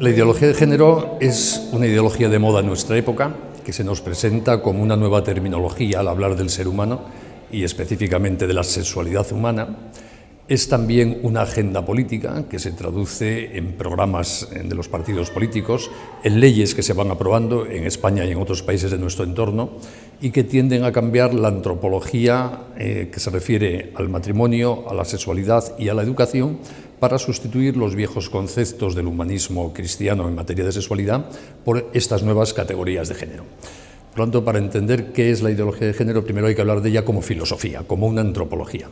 La ideología de género es una ideología de moda en nuestra época que se nos presenta como una nueva terminología al hablar del ser humano y específicamente de la sexualidad humana. Es también una agenda política que se traduce en programas de los partidos políticos, en leyes que se van aprobando en España y en otros países de nuestro entorno y que tienden a cambiar la antropología que se refiere al matrimonio, a la sexualidad y a la educación para sustituir los viejos conceptos del humanismo cristiano en materia de sexualidad por estas nuevas categorías de género. Por lo tanto, para entender qué es la ideología de género, primero hay que hablar de ella como filosofía, como una antropología.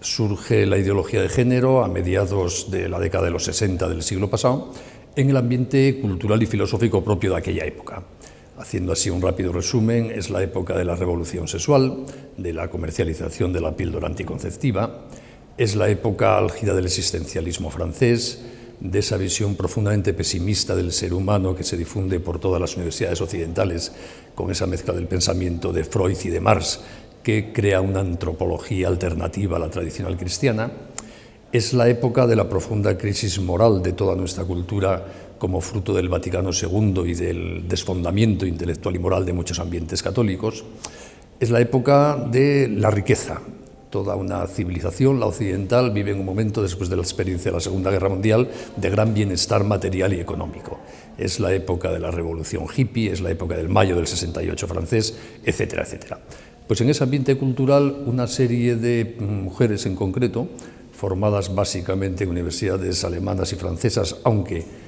Surge la ideología de género a mediados de la década de los 60 del siglo pasado en el ambiente cultural y filosófico propio de aquella época. Haciendo así un rápido resumen, es la época de la revolución sexual, de la comercialización de la píldora anticonceptiva, es la época álgida del existencialismo francés, de esa visión profundamente pesimista del ser humano que se difunde por todas las universidades occidentales con esa mezcla del pensamiento de Freud y de Marx, que crea una antropología alternativa a la tradicional cristiana. Es la época de la profunda crisis moral de toda nuestra cultura como fruto del Vaticano II y del desfondamiento intelectual y moral de muchos ambientes católicos. Es la época de la riqueza. Toda una civilización, la occidental, vive en un momento después de la experiencia de la Segunda Guerra Mundial de gran bienestar material y económico. Es la época de la revolución hippie, es la época del mayo del 68 francés, etcétera, etcétera. Pues en ese ambiente cultural una serie de mujeres en concreto, formadas básicamente en universidades alemanas y francesas, aunque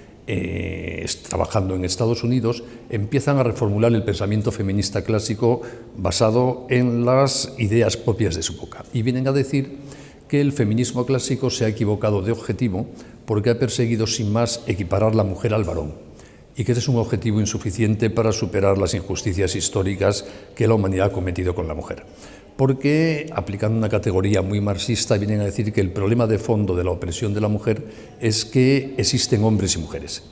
trabajando en Estados Unidos, empiezan a reformular el pensamiento feminista clásico basado en las ideas propias de su época. Y vienen a decir que el feminismo clásico se ha equivocado de objetivo porque ha perseguido sin más equiparar la mujer al varón, y que ese es un objetivo insuficiente para superar las injusticias históricas que la humanidad ha cometido con la mujer. Porque, aplicando una categoría muy marxista, vienen a decir que el problema de fondo de la opresión de la mujer es que existen hombres y mujeres.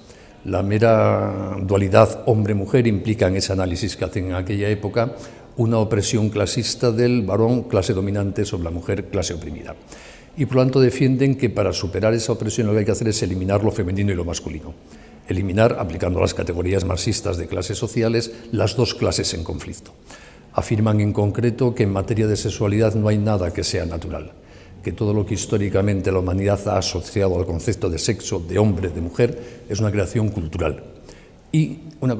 La mera dualidad hombre-mujer implica en ese análisis que hacen en aquella época una opresión clasista del varón, clase dominante, sobre la mujer, clase oprimida. Y por lo tanto defienden que para superar esa opresión lo que hay que hacer es eliminar lo femenino y lo masculino. Eliminar, aplicando las categorías marxistas de clases sociales, las dos clases en conflicto. Afirman en concreto que en materia de sexualidad no hay nada que sea natural, que todo lo que históricamente la humanidad ha asociado al concepto de sexo, de hombre, de mujer, es una creación cultural. Y una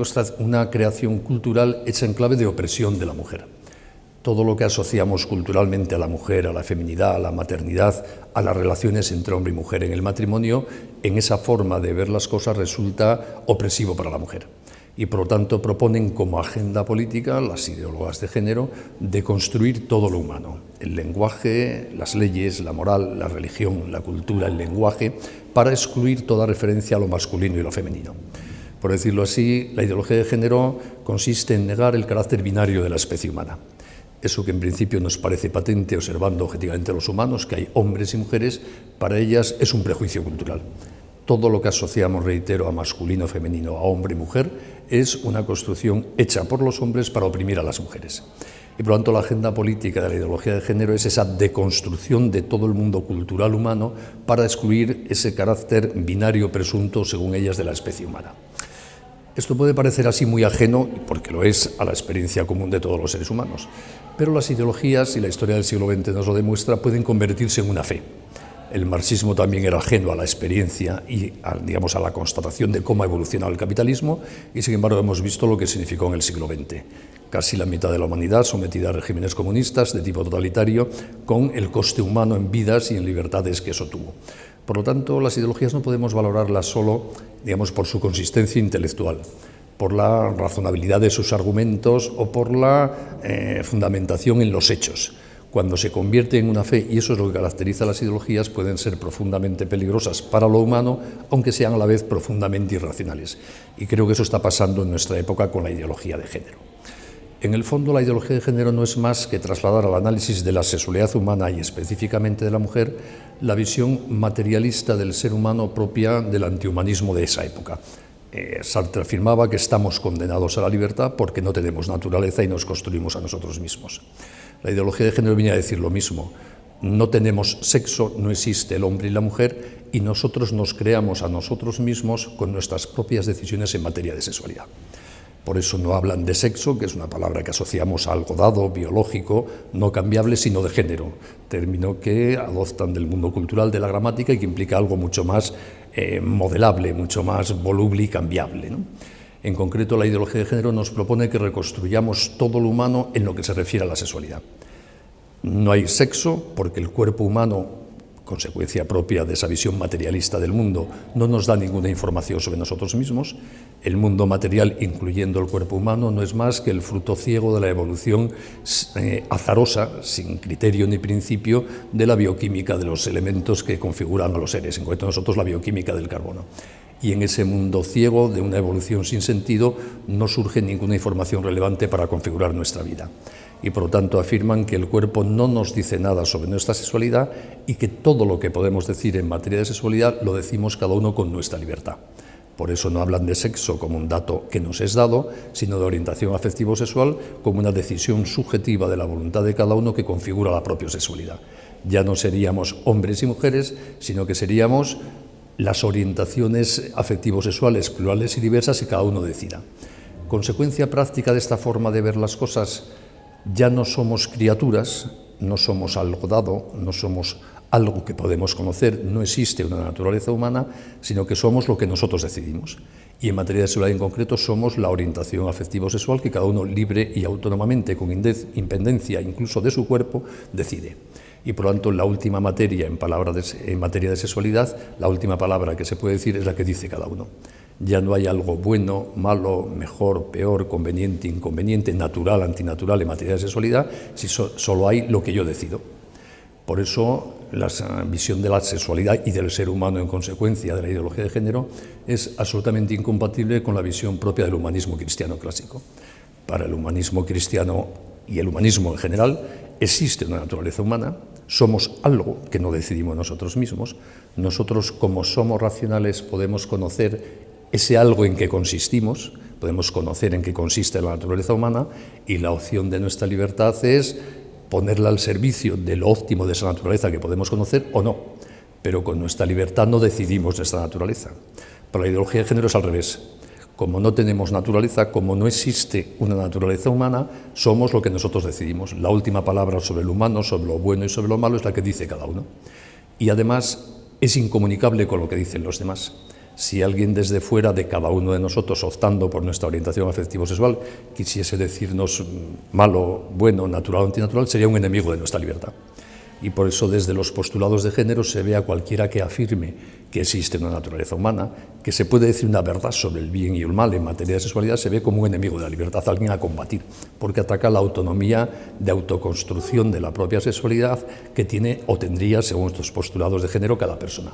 creación cultural hecha en clave de opresión de la mujer. Todo lo que asociamos culturalmente a la mujer, a la feminidad, a la maternidad, a las relaciones entre hombre y mujer en el matrimonio, en esa forma de ver las cosas resulta opresivo para la mujer. Y por lo tanto proponen como agenda política, las ideólogas de género, de construir todo lo humano, el lenguaje, las leyes, la moral, la religión, la cultura, el lenguaje, para excluir toda referencia a lo masculino y lo femenino. Por decirlo así, la ideología de género consiste en negar el carácter binario de la especie humana. Eso que en principio nos parece patente observando objetivamente a los humanos, que hay hombres y mujeres, para ellas es un prejuicio cultural. Todo lo que asociamos, reitero, a masculino, femenino, a hombre y mujer, es una construcción hecha por los hombres para oprimir a las mujeres. Y por lo tanto la agenda política de la ideología de género es esa deconstrucción de todo el mundo cultural humano para excluir ese carácter binario presunto, según ellas, de la especie humana. Esto puede parecer así muy ajeno, porque lo es, a la experiencia común de todos los seres humanos, pero las ideologías, y la historia del siglo XX nos lo demuestra, pueden convertirse en una fe. El marxismo también era ajeno a la experiencia y a la constatación de cómo ha evolucionado el capitalismo, y sin embargo hemos visto lo que significó en el siglo XX. Casi la mitad de la humanidad sometida a regímenes comunistas de tipo totalitario, con el coste humano en vidas y en libertades que eso tuvo. Por lo tanto, las ideologías no podemos valorarlas solo, por su consistencia intelectual, por la razonabilidad de sus argumentos o por la fundamentación en los hechos. Cuando se convierte en una fe, y eso es lo que caracteriza a las ideologías, pueden ser profundamente peligrosas para lo humano, aunque sean a la vez profundamente irracionales. Y creo que eso está pasando en nuestra época con la ideología de género. En el fondo, la ideología de género no es más que trasladar al análisis de la sexualidad humana y específicamente de la mujer la visión materialista del ser humano propia del antihumanismo de esa época. Sartre afirmaba que estamos condenados a la libertad porque no tenemos naturaleza y nos construimos a nosotros mismos. La ideología de género viene a decir lo mismo. No tenemos sexo, no existe el hombre y la mujer, y nosotros nos creamos a nosotros mismos con nuestras propias decisiones en materia de sexualidad. Por eso no hablan de sexo, que es una palabra que asociamos a algo dado, biológico, no cambiable, sino de género, término que adoptan del mundo cultural, de la gramática, y que implica algo mucho más modelable, mucho más voluble y cambiable, ¿no? En concreto, la ideología de género nos propone que reconstruyamos todo lo humano en lo que se refiere a la sexualidad. No hay sexo porque el cuerpo humano, consecuencia propia de esa visión materialista del mundo, no nos da ninguna información sobre nosotros mismos. El mundo material, incluyendo el cuerpo humano, no es más que el fruto ciego de la evolución azarosa, sin criterio ni principio, de la bioquímica de los elementos que configuran a los seres, en concreto nosotros la bioquímica del carbono. Y en ese mundo ciego de una evolución sin sentido no surge ninguna información relevante para configurar nuestra vida. Y por lo tanto afirman que el cuerpo no nos dice nada sobre nuestra sexualidad y que todo lo que podemos decir en materia de sexualidad lo decimos cada uno con nuestra libertad. Por eso no hablan de sexo como un dato que nos es dado, sino de orientación afectivo-sexual como una decisión subjetiva de la voluntad de cada uno que configura la propia sexualidad. Ya no seríamos hombres y mujeres, sino que seríamos las orientaciones afectivo-sexuales plurales y diversas que cada uno decida. Consecuencia práctica de esta forma de ver las cosas: ya no somos criaturas, no somos algo dado, no somos algo que podemos conocer, no existe una naturaleza humana, sino que somos lo que nosotros decidimos. Y en materia de sexualidad en concreto somos la orientación afectivo-sexual que cada uno libre y autónomamente, con independencia incluso de su cuerpo, decide. Y por lo tanto la última materia en materia de sexualidad, la última palabra que se puede decir es la que dice cada uno. Ya no hay algo bueno, malo, mejor, peor, conveniente, inconveniente, natural, antinatural en materia de sexualidad, si solo hay lo que yo decido. Por eso la visión de la sexualidad y del ser humano en consecuencia de la ideología de género es absolutamente incompatible con la visión propia del humanismo cristiano clásico. Para el humanismo cristiano y el humanismo en general existe una naturaleza humana, somos algo que no decidimos nosotros mismos. Nosotros, como somos racionales, podemos conocer ese algo en que consistimos, podemos conocer en qué consiste la naturaleza humana, y la opción de nuestra libertad es ponerla al servicio de lo óptimo de esa naturaleza que podemos conocer o no, pero con nuestra libertad no decidimos nuestra naturaleza. Para la ideología de género es al revés. Como no tenemos naturaleza, como no existe una naturaleza humana, somos lo que nosotros decidimos. La última palabra sobre lo humano, sobre lo bueno y sobre lo malo es la que dice cada uno. Y además es incomunicable con lo que dicen los demás. Si alguien desde fuera de cada uno de nosotros, optando por nuestra orientación afectivo-sexual, quisiese decirnos malo, bueno, natural o antinatural, sería un enemigo de nuestra libertad. Y por eso desde los postulados de género se ve a cualquiera que afirme que existe una naturaleza humana, que se puede decir una verdad sobre el bien y el mal en materia de sexualidad, se ve como un enemigo de la libertad, alguien a combatir, porque ataca la autonomía de autoconstrucción de la propia sexualidad que tiene o tendría, según estos postulados de género, cada persona.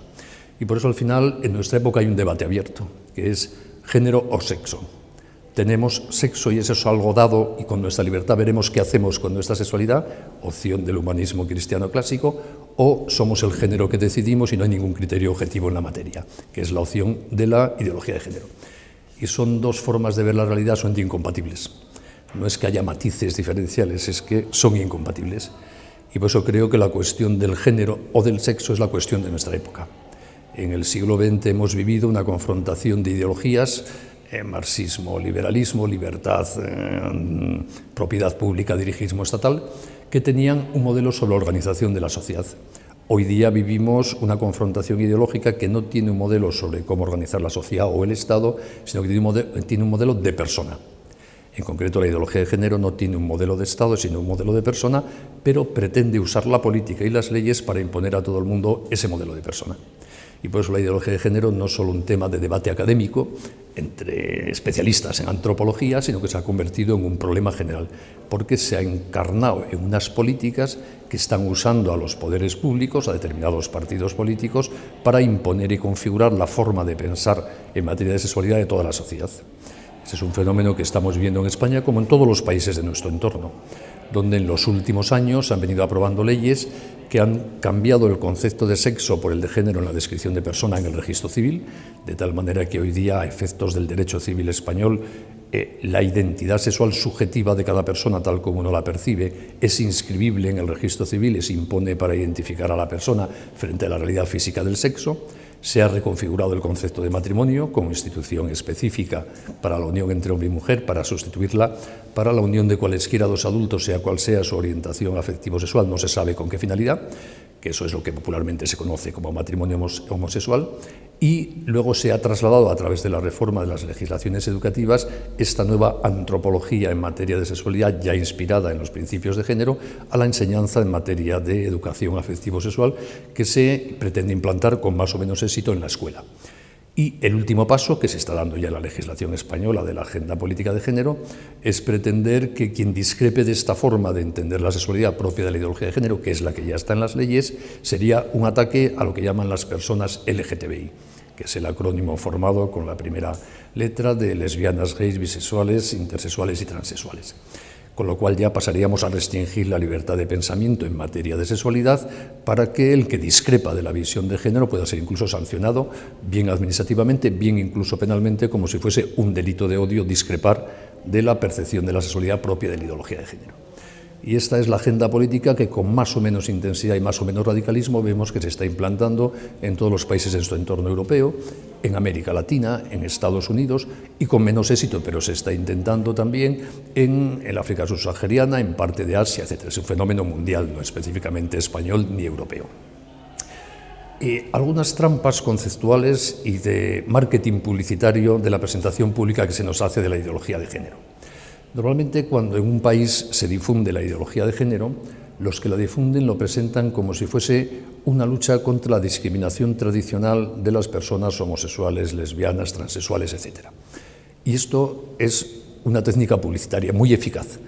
Y por eso al final en nuestra época hay un debate abierto, que es género o sexo. Tenemos sexo y eso es algo dado y con nuestra libertad veremos qué hacemos con nuestra sexualidad, opción del humanismo cristiano clásico, o somos el género que decidimos y no hay ningún criterio objetivo en la materia, que es la opción de la ideología de género. Y son dos formas de ver la realidad, son incompatibles. No es que haya matices diferenciales, es que son incompatibles. Y por eso creo que la cuestión del género o del sexo es la cuestión de nuestra época. En el siglo XX hemos vivido una confrontación de ideologías, marxismo, liberalismo, libertad, propiedad pública, dirigismo estatal, que tenían un modelo sobre la organización de la sociedad. Hoy día vivimos una confrontación ideológica que no tiene un modelo sobre cómo organizar la sociedad o el Estado, sino que tiene un modelo de persona. En concreto, la ideología de género no tiene un modelo de Estado, sino un modelo de persona, pero pretende usar la política y las leyes para imponer a todo el mundo ese modelo de persona. Y por eso la ideología de género no es solo un tema de debate académico entre especialistas en antropología, sino que se ha convertido en un problema general, porque se ha encarnado en unas políticas que están usando a los poderes públicos, a determinados partidos políticos, para imponer y configurar la forma de pensar en materia de sexualidad de toda la sociedad. Ese es un fenómeno que estamos viendo en España como en todos los países de nuestro entorno, donde en los últimos años se han venido aprobando leyes que han cambiado el concepto de sexo por el de género en la descripción de persona en el registro civil, de tal manera que hoy día, a efectos del derecho civil español, la identidad sexual subjetiva de cada persona, tal como uno la percibe, es inscribible en el registro civil y se impone para identificar a la persona frente a la realidad física del sexo. Se ha reconfigurado el concepto de matrimonio como institución específica para la unión entre hombre y mujer, para sustituirla para la unión de cualesquiera dos adultos, sea cual sea su orientación afectivo-sexual, no se sabe con qué finalidad, que eso es lo que popularmente se conoce como matrimonio homosexual, y luego se ha trasladado a través de la reforma de las legislaciones educativas esta nueva antropología en materia de sexualidad, ya inspirada en los principios de género, a la enseñanza en materia de educación afectivo-sexual que se pretende implantar con más o menos éxito en la escuela. Y el último paso, que se está dando ya en la legislación española de la agenda política de género, es pretender que quien discrepe de esta forma de entender la sexualidad propia de la ideología de género, que es la que ya está en las leyes, sería un ataque a lo que llaman las personas LGTBI, que es el acrónimo formado con la primera letra de lesbianas, gays, bisexuales, intersexuales y transexuales. Con lo cual ya pasaríamos a restringir la libertad de pensamiento en materia de sexualidad para que el que discrepa de la visión de género pueda ser incluso sancionado, bien administrativamente, bien incluso penalmente, como si fuese un delito de odio discrepar de la percepción de la sexualidad propia de la ideología de género. Y esta es la agenda política que con más o menos intensidad y más o menos radicalismo vemos que se está implantando en todos los países de su entorno europeo, en América Latina, en Estados Unidos y con menos éxito, pero se está intentando también en el África subsahariana, en parte de Asia, etc. Es un fenómeno mundial, no específicamente español ni europeo. Algunas trampas conceptuales y de marketing publicitario de la presentación pública que se nos hace de la ideología de género. Normalmente, cuando en un país se difunde la ideología de género, los que la difunden lo presentan como si fuese una lucha contra la discriminación tradicional de las personas homosexuales, lesbianas, transexuales, etc. Y esto es una técnica publicitaria muy eficaz,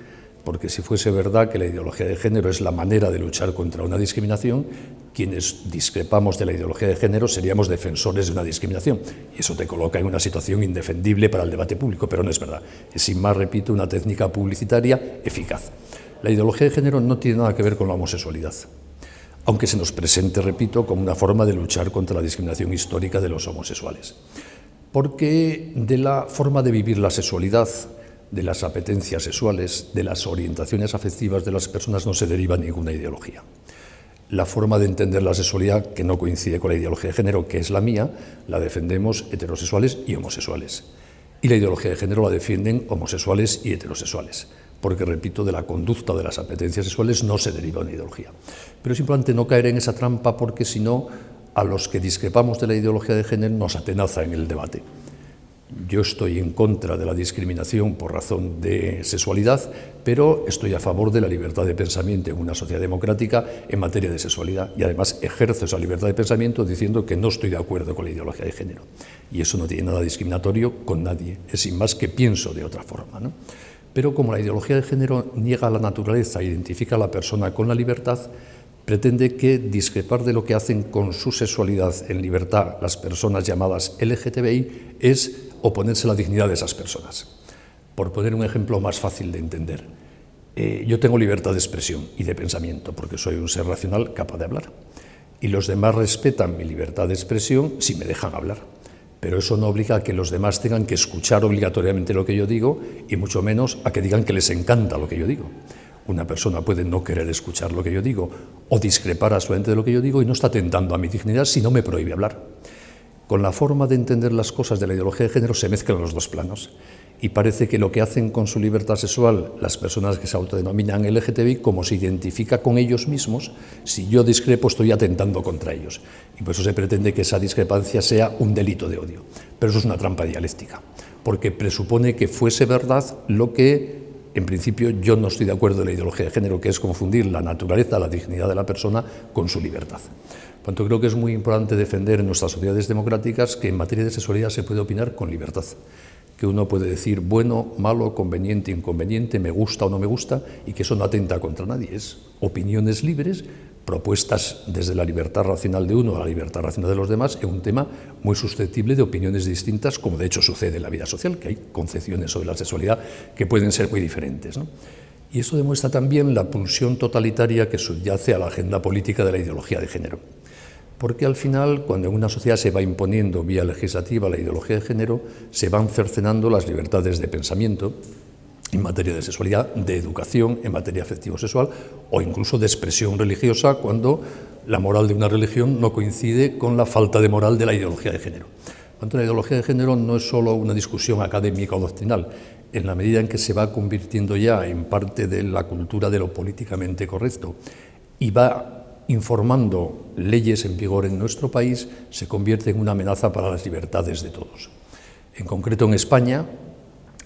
porque si fuese verdad que la ideología de género es la manera de luchar contra una discriminación, quienes discrepamos de la ideología de género seríamos defensores de una discriminación, y eso te coloca en una situación indefendible para el debate público, pero no es verdad. Es, sin más, repito, una técnica publicitaria eficaz. La ideología de género no tiene nada que ver con la homosexualidad, aunque se nos presente, repito, como una forma de luchar contra la discriminación histórica de los homosexuales. Porque de la forma de vivir la sexualidad, de las apetencias sexuales, de las orientaciones afectivas de las personas no se deriva ninguna ideología. La forma de entender la sexualidad, que no coincide con la ideología de género, que es la mía, la defendemos heterosexuales y homosexuales. Y la ideología de género la defienden homosexuales y heterosexuales, porque, repito, de la conducta de las apetencias sexuales no se deriva una ideología. Pero es importante no caer en esa trampa, porque si no, a los que discrepamos de la ideología de género nos atenaza en el debate. Yo estoy en contra de la discriminación por razón de sexualidad, pero estoy a favor de la libertad de pensamiento en una sociedad democrática en materia de sexualidad, y además ejerzo esa libertad de pensamiento diciendo que no estoy de acuerdo con la ideología de género. Y eso no tiene nada discriminatorio con nadie, es sin más que pienso de otra forma, ¿no? Pero como la ideología de género niega la naturaleza e identifica a la persona con la libertad, pretende que discrepar de lo que hacen con su sexualidad en libertad las personas llamadas LGTBI es oponerse a la dignidad de esas personas. Por poner un ejemplo más fácil de entender, yo tengo libertad de expresión y de pensamiento porque soy un ser racional capaz de hablar, y los demás respetan mi libertad de expresión si me dejan hablar, pero eso no obliga a que los demás tengan que escuchar obligatoriamente lo que yo digo, y mucho menos a que digan que les encanta lo que yo digo. Una persona puede no querer escuchar lo que yo digo o discrepar absolutamente de lo que yo digo y no está atentando a mi dignidad si no me prohíbe hablar. Con la forma de entender las cosas de la ideología de género se mezclan los dos planos y parece que lo que hacen con su libertad sexual las personas que se autodenominan LGTBI, como se identifica con ellos mismos, si yo discrepo estoy atentando contra ellos. Y por eso se pretende que esa discrepancia sea un delito de odio. Pero eso es una trampa dialéctica, porque presupone que fuese verdad lo que, en principio, yo no estoy de acuerdo en la ideología de género, que es confundir la naturaleza, la dignidad de la persona con su libertad. Por tanto, creo que es muy importante defender en nuestras sociedades democráticas que en materia de sexualidad se puede opinar con libertad, que uno puede decir bueno, malo, conveniente, inconveniente, me gusta o no me gusta, y que eso no atenta contra nadie. Es opiniones libres, propuestas desde la libertad racional de uno a la libertad racional de los demás, en un tema muy susceptible de opiniones distintas, como de hecho sucede en la vida social, que hay concepciones sobre la sexualidad que pueden ser muy diferentes, ¿no? Y eso demuestra también la pulsión totalitaria que subyace a la agenda política de la ideología de género. Porque al final, cuando en una sociedad se va imponiendo vía legislativa la ideología de género, se van cercenando las libertades de pensamiento en materia de sexualidad, de educación, en materia afectivo-sexual o incluso de expresión religiosa, cuando la moral de una religión no coincide con la falta de moral de la ideología de género. Por tanto, la ideología de género no es solo una discusión académica o doctrinal. En la medida en que se va convirtiendo ya en parte de la cultura de lo políticamente correcto y va informando leyes en vigor en nuestro país, se convierte en una amenaza para las libertades de todos. En concreto, en España,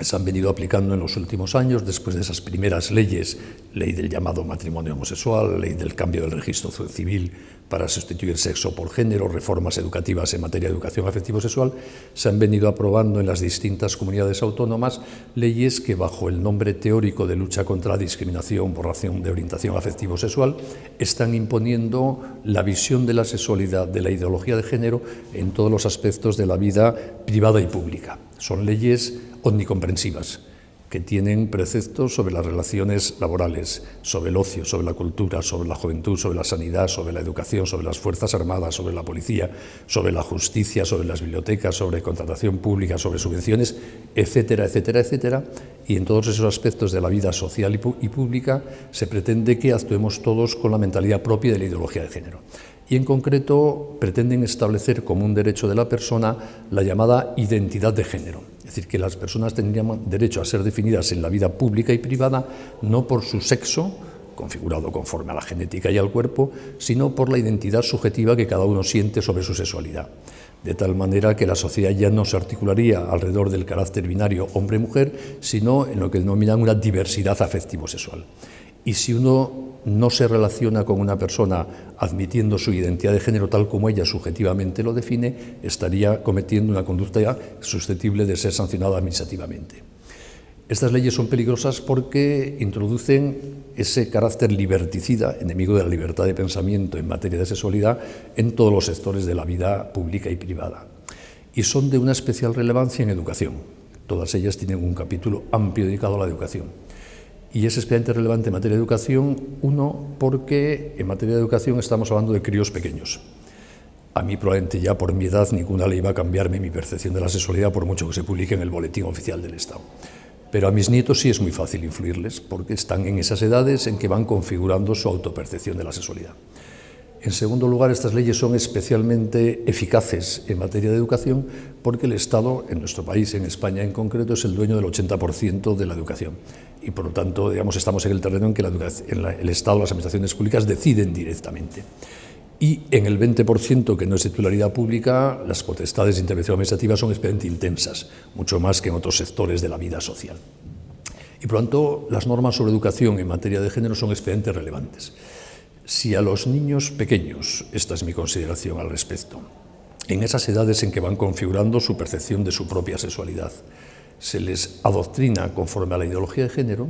se han venido aplicando en los últimos años, después de esas primeras leyes, ley del llamado matrimonio homosexual, ley del cambio del registro civil para sustituir sexo por género, reformas educativas en materia de educación afectivo-sexual, se han venido aprobando en las distintas comunidades autónomas leyes que, bajo el nombre teórico de lucha contra la discriminación por razón de orientación afectivo-sexual, están imponiendo la visión de la sexualidad, de la ideología de género, en todos los aspectos de la vida privada y pública. Son leyes omnicomprensivas, que tienen preceptos sobre las relaciones laborales, sobre el ocio, sobre la cultura, sobre la juventud, sobre la sanidad, sobre la educación, sobre las Fuerzas Armadas, sobre la policía, sobre la justicia, sobre las bibliotecas, sobre contratación pública, sobre subvenciones, etcétera, etcétera, etcétera. Y en todos esos aspectos de la vida social y pública se pretende que actuemos todos con la mentalidad propia de la ideología de género. Y en concreto pretenden establecer como un derecho de la persona la llamada identidad de género. Es decir, que las personas tendrían derecho a ser definidas en la vida pública y privada no por su sexo, configurado conforme a la genética y al cuerpo, sino por la identidad subjetiva que cada uno siente sobre su sexualidad. De tal manera que la sociedad ya no se articularía alrededor del carácter binario hombre-mujer, sino en lo que denominan una diversidad afectivo-sexual. Y si uno no se relaciona con una persona admitiendo su identidad de género tal como ella subjetivamente lo define, estaría cometiendo una conducta susceptible de ser sancionada administrativamente. Estas leyes son peligrosas porque introducen ese carácter liberticida, enemigo de la libertad de pensamiento en materia de sexualidad, en todos los sectores de la vida pública y privada. Y son de una especial relevancia en educación. Todas ellas tienen un capítulo amplio dedicado a la educación. Y es especialmente relevante en materia de educación, uno, porque en materia de educación estamos hablando de críos pequeños. A mí probablemente ya por mi edad ninguna ley va a cambiarme mi percepción de la sexualidad por mucho que se publique en el Boletín Oficial del Estado. Pero a mis nietos sí es muy fácil influirles porque están en esas edades en que van configurando su autopercepción de la sexualidad. En segundo lugar, estas leyes son especialmente eficaces en materia de educación porque el Estado, en nuestro país, en España en concreto, es el dueño del 80% de la educación. Y por lo tanto, digamos, estamos en el terreno en que el Estado, las administraciones públicas deciden directamente. Y en el 20% que no es titularidad pública, las potestades de intervención administrativa son especialmente intensas, mucho más que en otros sectores de la vida social. Y por lo tanto, las normas sobre educación en materia de género son especialmente relevantes. Si a los niños pequeños, esta es mi consideración al respecto, en esas edades en que van configurando su percepción de su propia sexualidad, se les adoctrina conforme a la ideología de género,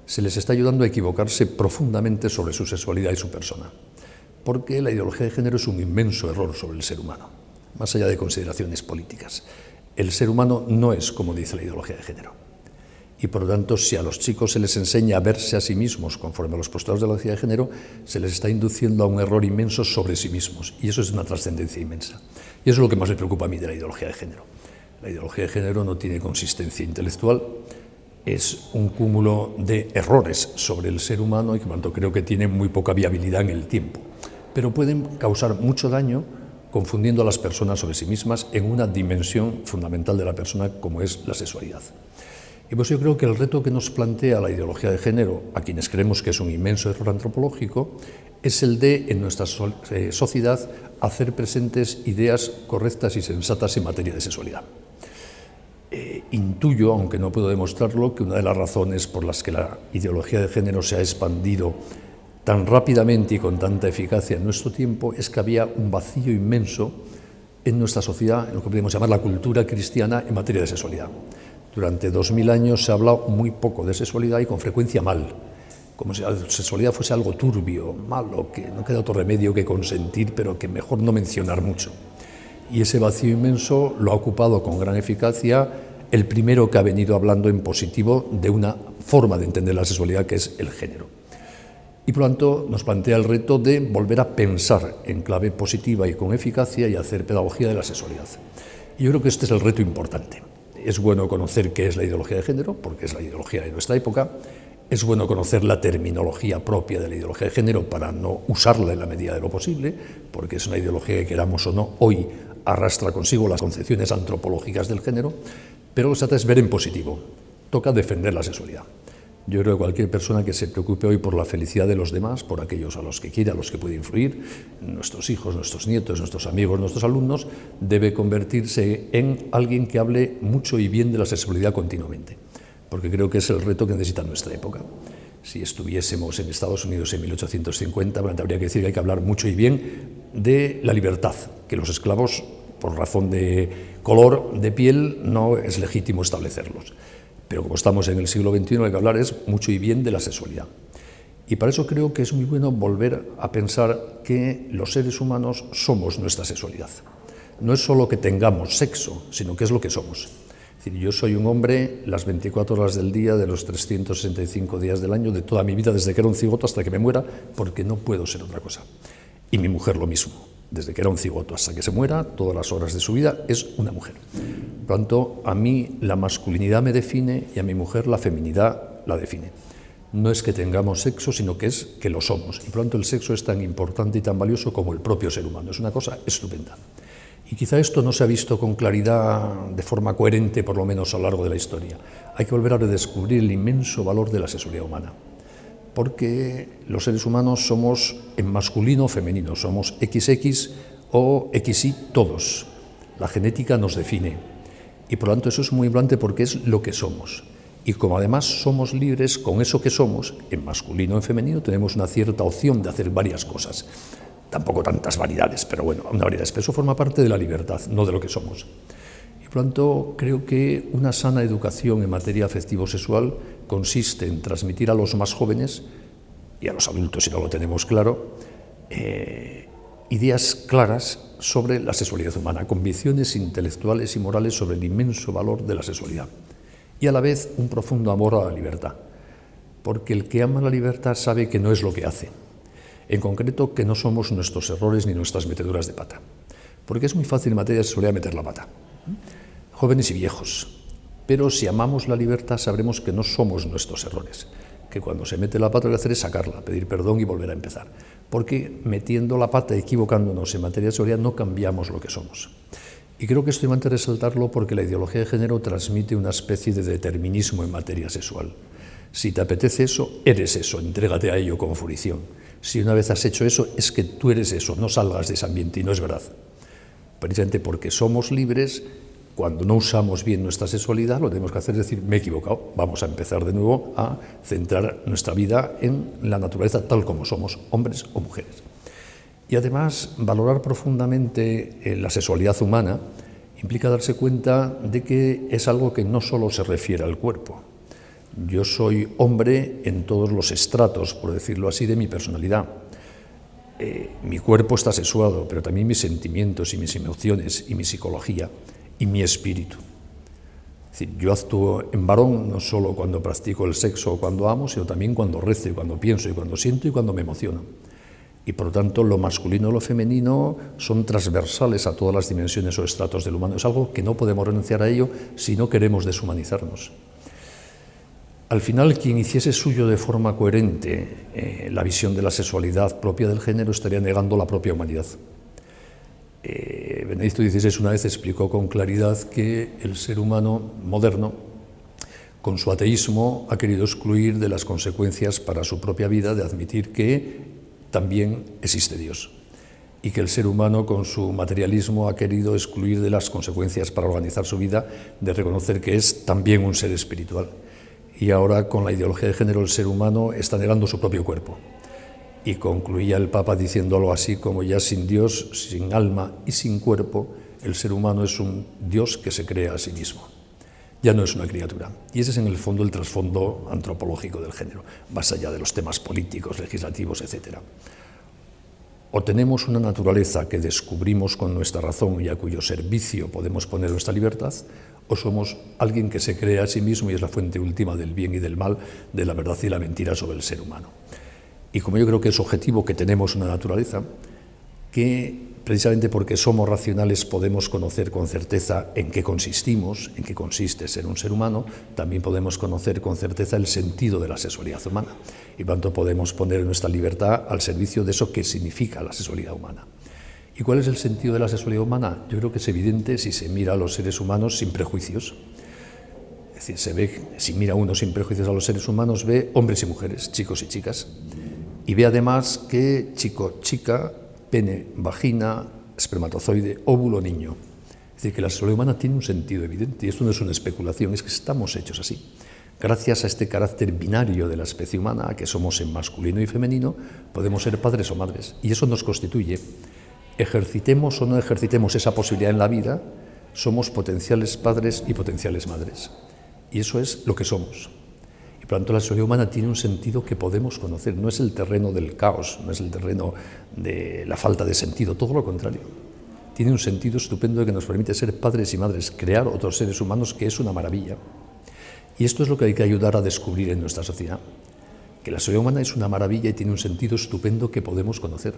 se les está ayudando a equivocarse profundamente sobre su sexualidad y su persona, porque la ideología de género es un inmenso error sobre el ser humano, más allá de consideraciones políticas. El ser humano no es como dice la ideología de género. Y por lo tanto, si a los chicos se les enseña a verse a sí mismos conforme a los postulados de la ideología de género, se les está induciendo a un error inmenso sobre sí mismos. Y eso es una trascendencia inmensa. Y eso es lo que más me preocupa a mí de la ideología de género. La ideología de género no tiene consistencia intelectual, es un cúmulo de errores sobre el ser humano y que por lo tanto creo que tiene muy poca viabilidad en el tiempo. Pero pueden causar mucho daño confundiendo a las personas sobre sí mismas en una dimensión fundamental de la persona como es la sexualidad. Y pues yo creo que el reto que nos plantea la ideología de género, a quienes creemos que es un inmenso error antropológico, es el de, en nuestra sociedad, hacer presentes ideas correctas y sensatas en materia de sexualidad. Intuyo, aunque no puedo demostrarlo, que una de las razones por las que la ideología de género se ha expandido tan rápidamente y con tanta eficacia en nuestro tiempo es que había un vacío inmenso en nuestra sociedad, en lo que podríamos llamar la cultura cristiana en materia de sexualidad. Durante 2000 años se ha hablado muy poco de sexualidad y con frecuencia mal, como si la sexualidad fuese algo turbio, malo, que no queda otro remedio que consentir, pero que mejor no mencionar mucho. Y ese vacío inmenso lo ha ocupado con gran eficacia el primero que ha venido hablando en positivo de una forma de entender la sexualidad que es el género. Y por lo tanto nos plantea el reto de volver a pensar en clave positiva y con eficacia y hacer pedagogía de la sexualidad. Y yo creo que este es el reto importante. Es bueno conocer qué es la ideología de género, porque es la ideología de nuestra época. Es bueno conocer la terminología propia de la ideología de género para no usarla en la medida de lo posible, porque es una ideología que, queramos o no, hoy arrastra consigo las concepciones antropológicas del género, pero lo que se trata es ver en positivo. Toca defender la sexualidad. Yo creo que cualquier persona que se preocupe hoy por la felicidad de los demás, por aquellos a los que quiere, a los que puede influir, nuestros hijos, nuestros nietos, nuestros amigos, nuestros alumnos, debe convertirse en alguien que hable mucho y bien de la sexualidad continuamente, porque creo que es el reto que necesita nuestra época. Si estuviésemos en Estados Unidos en 1850, habría que decir que hay que hablar mucho y bien de la libertad, que los esclavos, por razón de color de piel, no es legítimo establecerlos. Pero como estamos en el siglo XXI, lo que hay que hablar es mucho y bien de la sexualidad. Y para eso creo que es muy bueno volver a pensar que los seres humanos somos nuestra sexualidad. No es solo que tengamos sexo, sino que es lo que somos. Es decir, yo soy un hombre las 24 horas del día, de los 365 días del año, de toda mi vida, desde que era un cigoto hasta que me muera, porque no puedo ser otra cosa. Y mi mujer lo mismo, desde que era un cigoto hasta que se muera, todas las horas de su vida es una mujer. Por lo tanto, a mí la masculinidad me define y a mi mujer la feminidad la define. No es que tengamos sexo, sino que es que lo somos. Y por lo tanto el sexo es tan importante y tan valioso como el propio ser humano. Es una cosa estupenda. Y quizá esto no se ha visto con claridad, de forma coherente, por lo menos a lo largo de la historia. Hay que volver a redescubrir el inmenso valor de la sexualidad humana, porque los seres humanos somos en masculino o femenino, somos XX o XY todos. La genética nos define y por lo tanto eso es muy importante porque es lo que somos. Y como además somos libres con eso que somos, en masculino o en femenino, tenemos una cierta opción de hacer varias cosas. Tampoco tantas variedades, pero bueno, una variedad. Pero eso forma parte de la libertad, no de lo que somos. Y por lo tanto, creo que una sana educación en materia afectivo-sexual consiste en transmitir a los más jóvenes y a los adultos, si no lo tenemos claro, ideas claras sobre la sexualidad humana, convicciones intelectuales y morales sobre el inmenso valor de la sexualidad. Y a la vez un profundo amor a la libertad, porque el que ama la libertad sabe que no es lo que hace. En concreto, que no somos nuestros errores ni nuestras meteduras de pata. Porque es muy fácil en materia de sexualidad meter la pata. Jóvenes y viejos. Pero si amamos la libertad sabremos que no somos nuestros errores. Que cuando se mete la pata lo que hacer es sacarla, pedir perdón y volver a empezar. Porque metiendo la pata, equivocándonos en materia de sexualidad, no cambiamos lo que somos. Y creo que esto es importante resaltarlo porque la ideología de género transmite una especie de determinismo en materia sexual. Si te apetece eso, eres eso, entrégate a ello con fruición. Si una vez has hecho eso, es que tú eres eso, no salgas de ese ambiente, y no es verdad. Precisamente porque somos libres, cuando no usamos bien nuestra sexualidad, lo que tenemos que hacer es decir, me he equivocado, vamos a empezar de nuevo a centrar nuestra vida en la naturaleza tal como somos, hombres o mujeres. Y además, valorar profundamente la sexualidad humana implica darse cuenta de que es algo que no solo se refiere al cuerpo. Yo soy hombre en todos los estratos, por decirlo así, de mi personalidad. Mi cuerpo está sexuado, pero también mis sentimientos y mis emociones y mi psicología y mi espíritu. Es decir, yo actúo en varón no solo cuando practico el sexo o cuando amo, sino también cuando rezo y cuando pienso y cuando siento y cuando me emociono. Y por lo tanto lo masculino y lo femenino son transversales a todas las dimensiones o estratos del humano. Es algo que no podemos renunciar a ello si no queremos deshumanizarnos. Al final, quien hiciese suyo de forma coherente la visión de la sexualidad propia del género estaría negando la propia humanidad. Benedicto XVI una vez explicó con claridad que el ser humano moderno, con su ateísmo, ha querido excluir de las consecuencias para su propia vida de admitir que también existe Dios. Y que el ser humano, con su materialismo, ha querido excluir de las consecuencias para organizar su vida de reconocer que es también un ser espiritual. Y ahora, con la ideología de género, el ser humano está negando su propio cuerpo. Y concluía el Papa diciendo algo así como: ya sin Dios, sin alma y sin cuerpo, el ser humano es un Dios que se crea a sí mismo. Ya no es una criatura. Y ese es en el fondo el trasfondo antropológico del género, más allá de los temas políticos, legislativos, etc. O tenemos una naturaleza que descubrimos con nuestra razón y a cuyo servicio podemos poner nuestra libertad, o somos alguien que se cree a sí mismo y es la fuente última del bien y del mal, de la verdad y la mentira sobre el ser humano. Y como yo creo que es objetivo que tenemos una naturaleza que Precisamente porque somos racionales podemos conocer con certeza en qué consistimos, en qué consiste ser un ser humano, también podemos conocer con certeza el sentido de la sexualidad humana y por tanto podemos poner nuestra libertad al servicio de eso que significa la sexualidad humana. ¿Y cuál es el sentido de la sexualidad humana? Yo creo que es evidente si se mira a los seres humanos sin prejuicios. Es decir, se ve, si mira uno sin prejuicios a los seres humanos, ve hombres y mujeres, chicos y chicas, y ve además que chico, chica, pene, vagina, espermatozoide, óvulo, niño. Es decir, que la sexualidad humana tiene un sentido evidente, y esto no es una especulación, es que estamos hechos así. Gracias a este carácter binario de la especie humana, que somos en masculino y femenino, podemos ser padres o madres, y eso nos constituye. Ejercitemos o no ejercitemos esa posibilidad en la vida, somos potenciales padres y potenciales madres. Y eso es lo que somos. Y por lo tanto la sexualidad humana tiene un sentido que podemos conocer. No es el terreno del caos, no es el terreno de la falta de sentido, todo lo contrario. Tiene un sentido estupendo que nos permite ser padres y madres, crear otros seres humanos, que es una maravilla. Y esto es lo que hay que ayudar a descubrir en nuestra sociedad. Que la sexualidad humana es una maravilla y tiene un sentido estupendo que podemos conocer.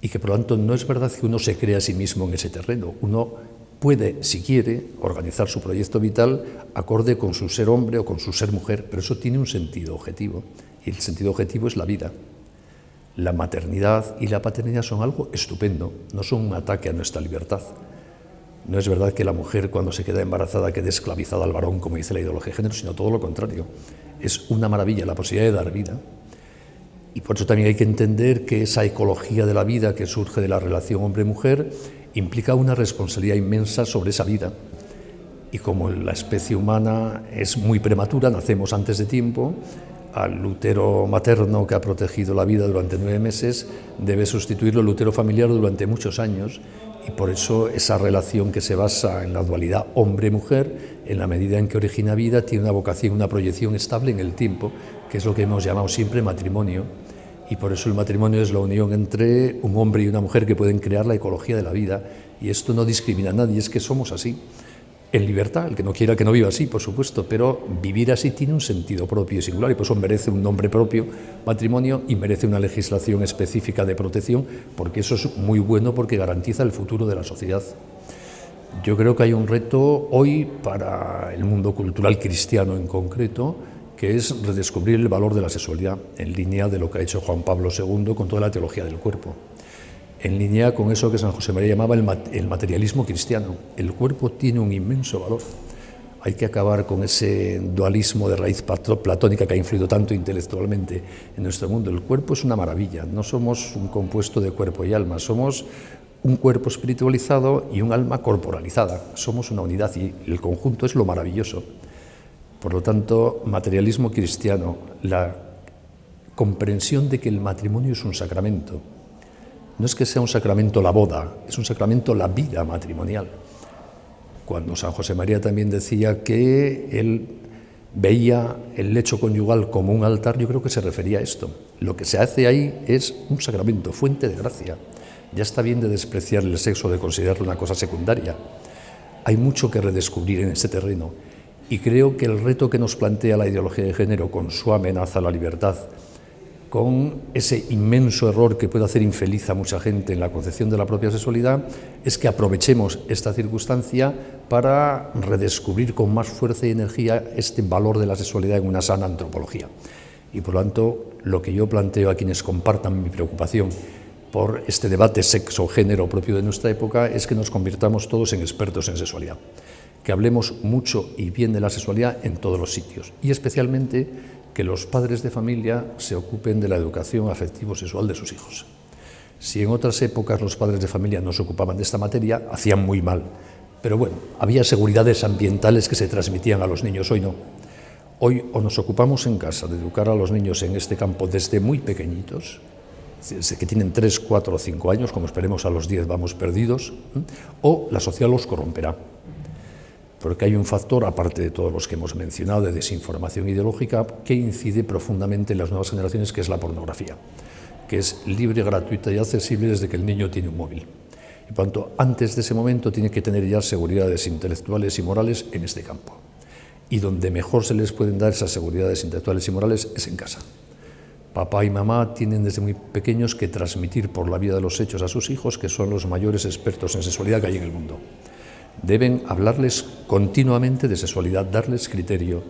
Y que por lo tanto no es verdad que uno se crea a sí mismo en ese terreno. Uno puede, si quiere, organizar su proyecto vital acorde con su ser hombre o con su ser mujer, pero eso tiene un sentido objetivo. Y el sentido objetivo es la vida. La maternidad y la paternidad son algo estupendo, no son un ataque a nuestra libertad. No es verdad que la mujer cuando se queda embarazada quede esclavizada al varón, como dice la ideología de género, sino todo lo contrario. Es una maravilla la posibilidad de dar vida. Y por eso también hay que entender que esa ecología de la vida que surge de la relación hombre-mujer implica una responsabilidad inmensa sobre esa vida. Y como la especie humana es muy prematura, nacemos antes de tiempo, al útero materno que ha protegido la vida durante 9 meses debe sustituirlo el útero familiar durante muchos años. Y por eso esa relación que se basa en la dualidad hombre-mujer, en la medida en que origina vida, tiene una vocación, una proyección estable en el tiempo, que es lo que hemos llamado siempre matrimonio. Y por eso el matrimonio es la unión entre un hombre y una mujer que pueden crear la ecología de la vida. Y esto no discrimina a nadie, es que somos así. En libertad, el que no quiera que no viva así, por supuesto, pero vivir así tiene un sentido propio y singular, y por eso merece un nombre propio, matrimonio, y merece una legislación específica de protección, porque eso es muy bueno, porque garantiza el futuro de la sociedad. Yo creo que hay un reto hoy para el mundo cultural cristiano en concreto, que es redescubrir el valor de la sexualidad, en línea de lo que ha hecho Juan Pablo II con toda la teología del cuerpo. En línea con eso que San José María llamaba el materialismo cristiano. El cuerpo tiene un inmenso valor. Hay que acabar con ese dualismo de raíz platónica que ha influido tanto intelectualmente en nuestro mundo. El cuerpo es una maravilla. No somos un compuesto de cuerpo y alma, somos un cuerpo espiritualizado y un alma corporalizada. Somos una unidad y el conjunto es lo maravilloso. Por lo tanto, materialismo cristiano, la comprensión de que el matrimonio es un sacramento. No es que sea un sacramento la boda, es un sacramento la vida matrimonial. Cuando San José María también decía que él veía el lecho conyugal como un altar, yo creo que se refería a esto. Lo que se hace ahí es un sacramento, fuente de gracia. Ya está bien de despreciar el sexo, de considerarlo una cosa secundaria. Hay mucho que redescubrir en este terreno. Y creo que el reto que nos plantea la ideología de género con su amenaza a la libertad, con ese inmenso error que puede hacer infeliz a mucha gente en la concepción de la propia sexualidad, es que aprovechemos esta circunstancia para redescubrir con más fuerza y energía este valor de la sexualidad en una sana antropología. Y por lo tanto, lo que yo planteo a quienes compartan mi preocupación por este debate sexo-género propio de nuestra época es que nos convirtamos todos en expertos en sexualidad, que hablemos mucho y bien de la sexualidad en todos los sitios, y especialmente que los padres de familia se ocupen de la educación afectivo-sexual de sus hijos. Si en otras épocas los padres de familia no se ocupaban de esta materia, hacían muy mal. Pero bueno, había seguridades ambientales que se transmitían a los niños, hoy no. Hoy o nos ocupamos en casa de educar a los niños en este campo desde muy pequeñitos, desde que tienen 3, 4 o 5 años, como esperemos a los 10 vamos perdidos, o la sociedad los corromperá. Porque hay un factor, aparte de todos los que hemos mencionado, de desinformación ideológica, que incide profundamente en las nuevas generaciones, que es la pornografía, que es libre, gratuita y accesible desde que el niño tiene un móvil. Y por tanto, antes de ese momento tiene que tener ya seguridades intelectuales y morales en este campo. Y donde mejor se les pueden dar esas seguridades intelectuales y morales es en casa. Papá y mamá tienen desde muy pequeños que transmitir por la vía de los hechos a sus hijos, que son los mayores expertos en sexualidad que hay en el mundo. Deben hablarles continuamente de sexualidad, darles criterio,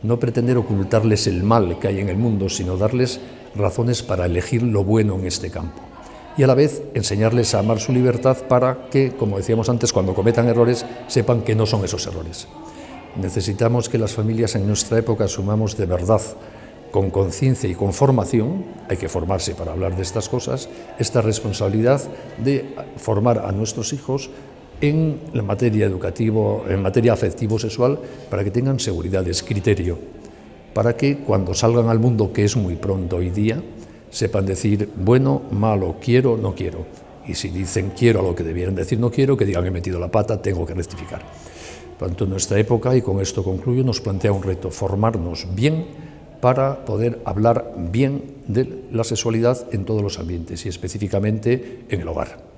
no pretender ocultarles el mal que hay en el mundo, sino darles razones para elegir lo bueno en este campo. Y a la vez enseñarles a amar su libertad para que, como decíamos antes, cuando cometan errores, sepan que no son esos errores. Necesitamos que las familias en nuestra época asumamos de verdad, con conciencia y con formación, hay que formarse para hablar de estas cosas, esta responsabilidad de formar a nuestros hijos en la materia educativa, en materia afectivo-sexual, para que tengan seguridades, criterio, para que cuando salgan al mundo, que es muy pronto hoy día, sepan decir bueno, malo, quiero, no quiero. Y si dicen quiero a lo que debieran decir no quiero, que digan he metido la pata, tengo que rectificar. Por tanto, en nuestra época, y con esto concluyo, nos plantea un reto, formarnos bien para poder hablar bien de la sexualidad en todos los ambientes y específicamente en el hogar.